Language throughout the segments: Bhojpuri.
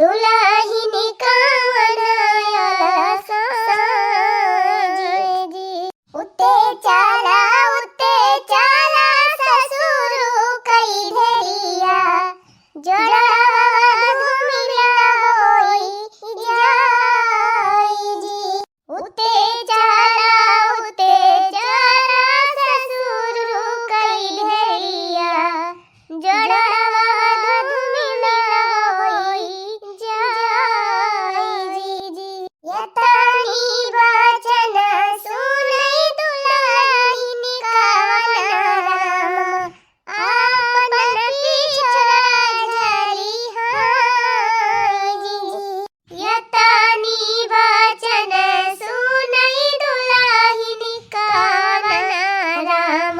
दुल्हिन कावनाया साजी उते चाला ससुर कई धेरिया जोड़ा धुमिला होई जाई जी उते चाला ससुर कई धेरिया जोड़ा धुमिला होई जाई जी यतानी वचन सुनई दुल्हिन कावना राम आपन पिछड़ा झरी हाजी यतानी वचन सुनई दुल्हिन कावना राम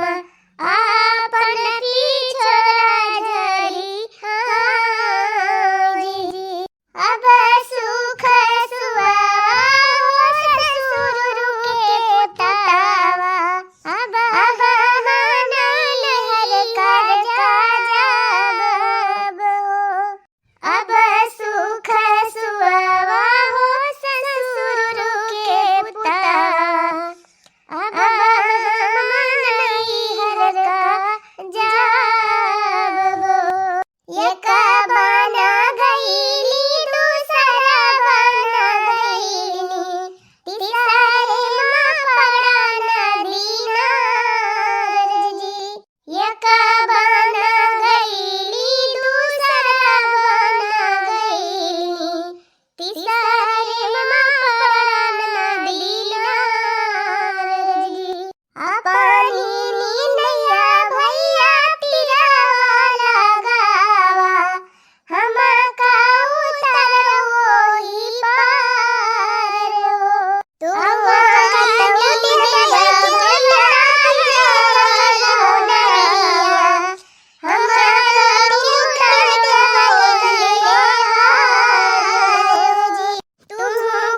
आपन पिछड़ा झरी हाजी अब सुख सुहावा ससुर के पुतावा अब मनल हर कर जाब हो अब सुख सुहावा हो ससुर के पुतावा अब मनल हर का जाब हो एक बना गईली दूसरा बना गईली तीसरे माँ पड़ा नदीनार जी एक बना गईली दूसरा बना गईली तीसरे माँ पड़ा नदीनार जी अपनी नींदिया भैया तिरवा लगावा हमका उतर होई पार हो तुम कतनी भैया हमका उतर होई जी तुम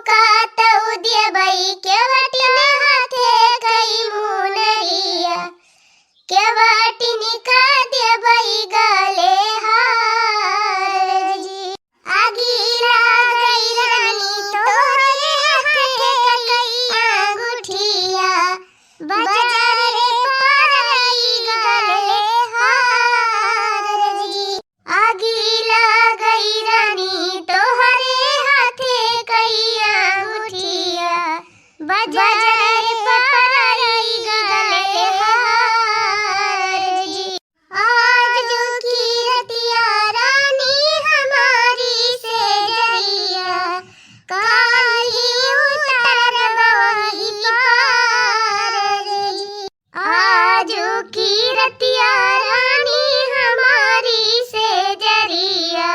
कातौ देबई केवटिन हाथे कई मुनरिया केवटिन का देबई गले हार जी आगी लागई रानी तोरे हाथे कई अंगूठिया बजारे परई गले हार जी आगी लागई रानी तोहरे हाथे कई अंगूठिया बजारे परई गले हार जी आज जो की रतिया रानी हमारी से जरिया काली उतर वही पार जी आज की रतिया रानी हमारी से जरिया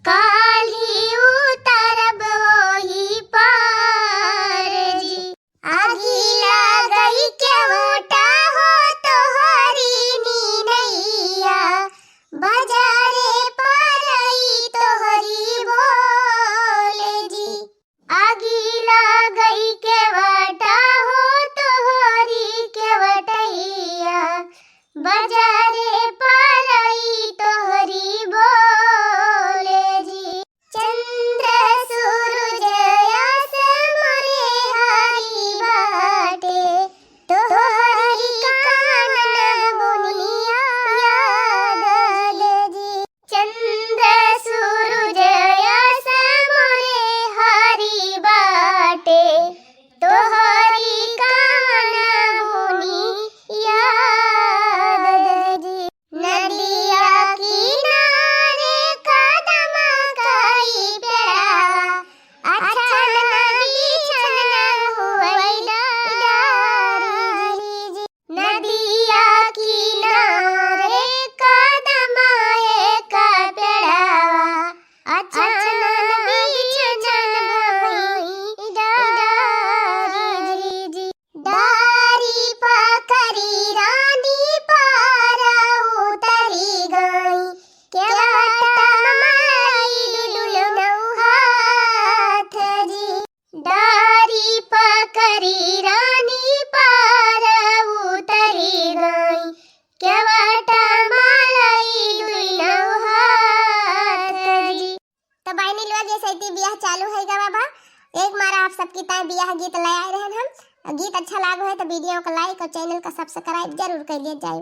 काली उतर वही पार जी की ताय बियाह गीत ले आए रहन हम। गीत अच्छा लागो है तो वीडियो को लाइक और चैनल का सब्सक्राइब जरूर कर लिए जाए।